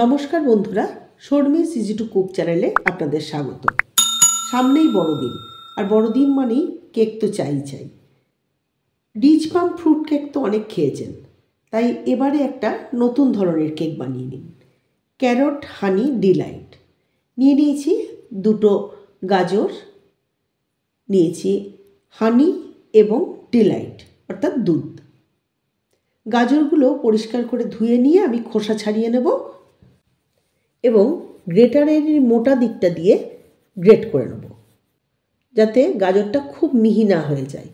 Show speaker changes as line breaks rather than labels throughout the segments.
নমস্কার বন্ধুরা, Sharmi's easy to cook চ্যানেলে আপনাদের স্বাগত। সামনেই বড়দিন, আর বড়দিন মানেই কেক তো চাই। রিচ প্লাম ফ্রুট কেক তো অনেক খেয়েছেন, তাই এবারে একটা নতুন ধরনের কেক বানিয়ে নিন। ক্যারট হানি ডিলাইট নিয়ে নিয়েছি, দুটো গাজর নিয়েছি, হানি এবং ডিলাইট অর্থাৎ দুধ। গাজরগুলো পরিষ্কার করে ধুয়ে নিয়ে আমি খোসা ছাড়িয়ে নেব এবং গ্রেটারের মোটা দিকটা দিয়ে গ্রেট করে নেব, যাতে গাজরটা খুব মিহি না হয়ে যায়।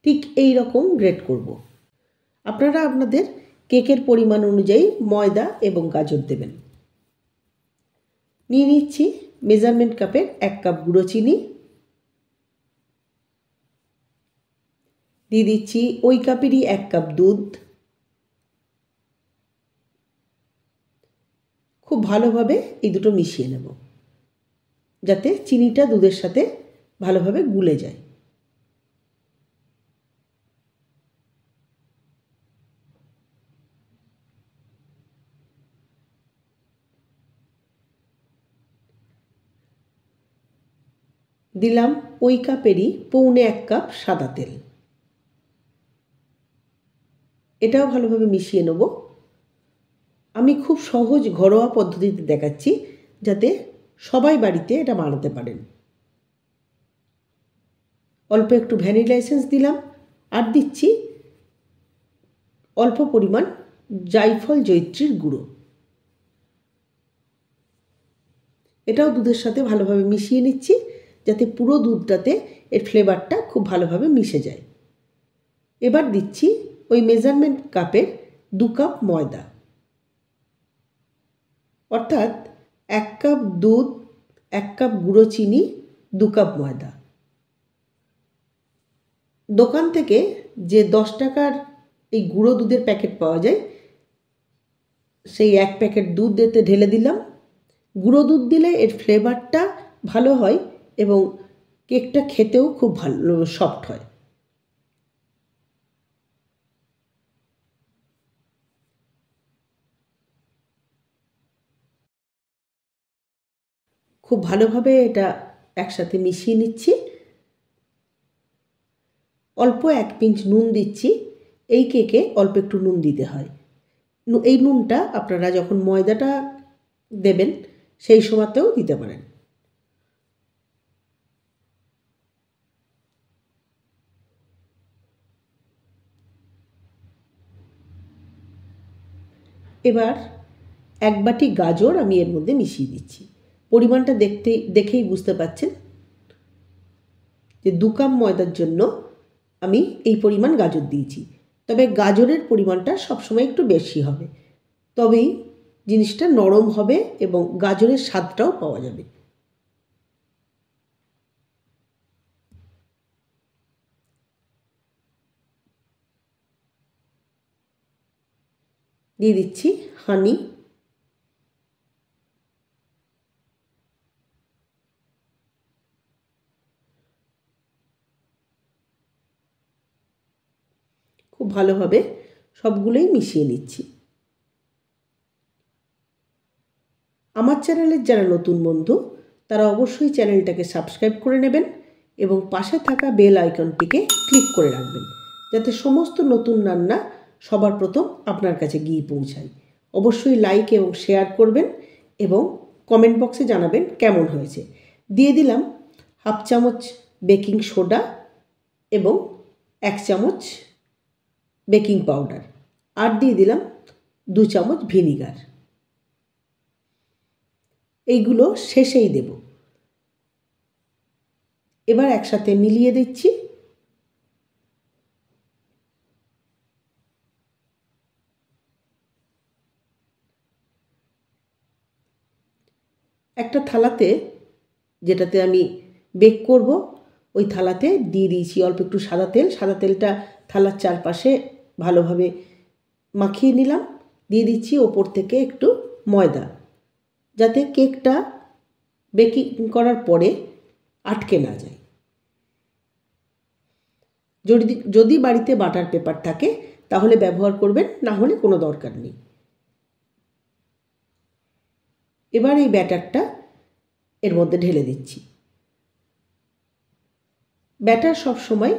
ঠিক এই রকম গ্রেট করব। আপনারা আপনাদের কেকের পরিমাণ অনুযায়ী ময়দা এবং গাজর দেবেন। নিয়ে নিচ্ছি মেজারমেন্ট কাপের 1 কাপ গুঁড়ো চিনি, দিয়ে দিচ্ছি ওই কাপেরই 1 কাপ দুধ। খুব ভালোভাবে এই দুটো মিশিয়ে নেব, যাতে চিনিটা দুধের সাথে ভালোভাবে গুলে যায়। দিলাম ওই কাপেরই পৌনে 1 কাপ সাদা তেল। এটাও ভালোভাবে মিশিয়ে নেব। আমি খুব সহজ ঘরোয়া পদ্ধতিতে দেখাচ্ছি, যাতে সবাই বাড়িতে এটা বানাতে পারেন। অল্প একটু ভ্যানিলা এসেন্স দিলাম, আর দিচ্ছি অল্প পরিমাণ জায়ফল জয়িত্রীর গুঁড়ো। এটাও দুধের সাথে ভালোভাবে মিশিয়ে নিচ্ছি, যাতে পুরো দুধটাতে এর ফ্লেভারটা খুব ভালোভাবে মিশে যায়। এবার দিচ্ছি ওই মেজারমেন্ট কাপের 2 কাপ ময়দা, অর্থাৎ 1 কাপ দুধ, 1 কাপ গুঁড়ো চিনি, 2 কাপ ময়দা। দোকান থেকে যে 10 টাকার এই গুঁড়ো দুধের প্যাকেট পাওয়া যায়, সেই 1 প্যাকেট দুধ এতে ঢেলে দিলাম। গুঁড়ো দুধ দিলে এর ফ্লেভারটা ভালো হয় এবং কেকটা খেতেও খুব ভালো সফট হয়। খুব ভালোভাবে এটা একসাথে মিশিয়ে নিচ্ছি। অল্প 1 পিঞ্চ নুন দিচ্ছি। এই কেকে অল্প একটু নুন দিতে হয়। এই নুনটা আপনারা যখন ময়দাটা দেবেন সেই সময়তেও দিতে পারেন। এবার 1 বাটি গাজর আমি এর মধ্যে মিশিয়ে দিচ্ছি। পরিমাণটা দেখেই বুঝতে পাচ্ছেন যে 2 কাপ ময়দার জন্য আমি এই পরিমাণ গাজর দিয়েছি। তবে গাজরের পরিমাণটা সবসময় একটু বেশি হবে, তবেই জিনিসটা নরম হবে এবং গাজরের স্বাদটাও পাওয়া যাবে। দিয়ে দিচ্ছি হানি, খুব ভালোভাবে সবগুলোই মিশিয়ে নিচ্ছি। আমার চ্যানেলের যারা নতুন বন্ধু, তারা অবশ্যই চ্যানেলটাকে সাবস্ক্রাইব করে নেবেন এবং পাশে থাকা বেল আইকনটিকে ক্লিক করে রাখবেন, যাতে সমস্ত নতুন রান্না সবার প্রথম আপনার কাছে গিয়ে পৌঁছায়। অবশ্যই লাইক এবং শেয়ার করবেন এবং কমেন্ট বক্সে জানাবেন কেমন হয়েছে। দিয়ে দিলাম 1/2 চামচ বেকিং সোডা এবং 1 চামচ বেকিং পাউডার, আর দিয়ে দিলাম 2 চামচ ভিনিগার। এইগুলো শেষেই দেব। এবার একসাথে মিলিয়ে দিচ্ছি। একটা থালাতে, যেটাতে আমি বেক করব, ওই থালাতে দিয়ে দিয়েছি অল্প একটু সাদা তেল। সাদা তেলটা থালার চারপাশে ভালোভাবে মাখিয়ে নিলাম। দিয়ে দিচ্ছি ওপর থেকে একটু ময়দা, যাতে কেকটা বেকিং করার পরে আটকে না যায়। যদি বাড়িতে বাটার পেপার থাকে তাহলে ব্যবহার করবেন, না হলে কোনো দরকার নেই। এবার এই ব্যাটারটা এর মধ্যে ঢেলে দিচ্ছি। ব্যাটার সব সময়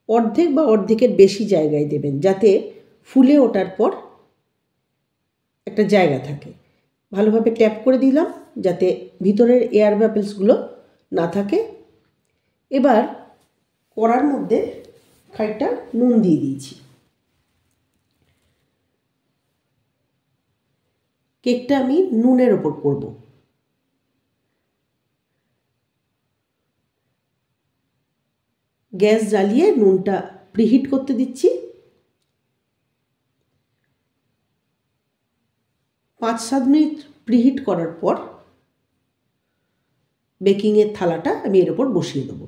অর্ধেক বা অর্ধেকের বেশি জায়গায় দেবেন, যাতে ফুলে ওঠার পর একটা জায়গা থাকে। ভালোভাবে ট্যাপ করে দিলাম যাতে ভিতরের এয়ার বাবলসগুলো না থাকে। এবার কড়ার মধ্যে খানিকটা নুন দিয়ে দিয়েছি। কেকটা আমি নুনের ওপর করব। গ্যাস জ্বালিয়ে নুনটা প্রিহিট করতে দিচ্ছি। 5-7 মিনিট প্রিহিট করার পর বেকিংয়ের থালাটা আমি এর ওপর বসিয়ে দেবো।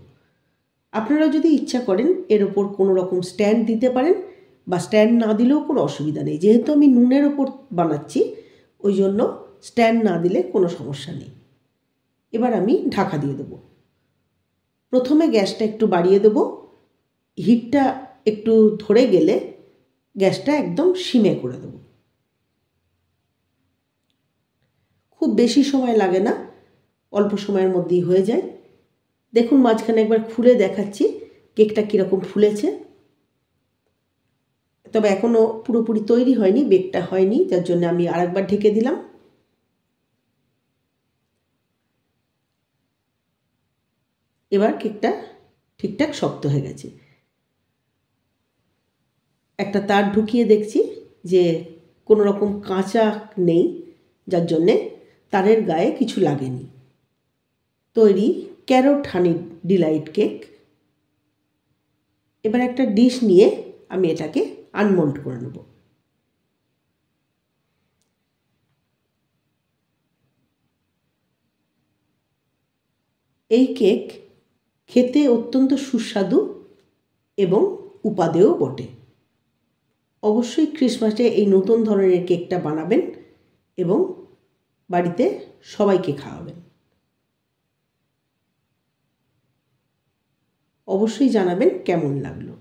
আপনারা যদি ইচ্ছা করেন এর ওপর কোনো রকম স্ট্যান্ড দিতে পারেন, বা স্ট্যান্ড না দিলেও কোনো অসুবিধা নেই। যেহেতু আমি নুনের ওপর বানাচ্ছি ওই জন্য স্ট্যান্ড না দিলে কোনো সমস্যা নেই। এবার আমি ঢাকা দিয়ে দেবো। প্রথমে গ্যাসটা একটু বাড়িয়ে দেবো। হিটটা একটু ধরে গেলে গ্যাসটা একদম সিমে করে দেবো। খুব বেশি সময় লাগে না, অল্প সময়ের মধ্যেই হয়ে যায়। দেখুন মাঝখানে একবার খুলে দেখাচ্ছি কেকটা কীরকম ফুলেছে। তবে এখনও পুরোপুরি তৈরি হয়নি, বেকটা হয়নি, যার জন্য আমি আরেকবার ঢেকে দিলাম। এবার কেকটা ঠিকঠাক শক্ত হয়ে গেছে। একটা তার ঢুকিয়ে দেখছি যে কোনো রকম কাঁচা নেই, যার জন্যে তারের গায়ে কিছু লাগেনি। তৈরি ক্যারট হানি ডিলাইট কেক। এবার একটা ডিশ নিয়ে আমি এটাকে আনমোল্ড করে নেব। এই কেক খেতে অত্যন্ত সুস্বাদু এবং উপাদেয় বটে। অবশ্যই ক্রিসমাসে এই নতুন ধরনের কেকটা বানাবেন এবং বাড়িতে সবাইকে খাওয়াবেন। অবশ্যই জানাবেন কেমন লাগলো।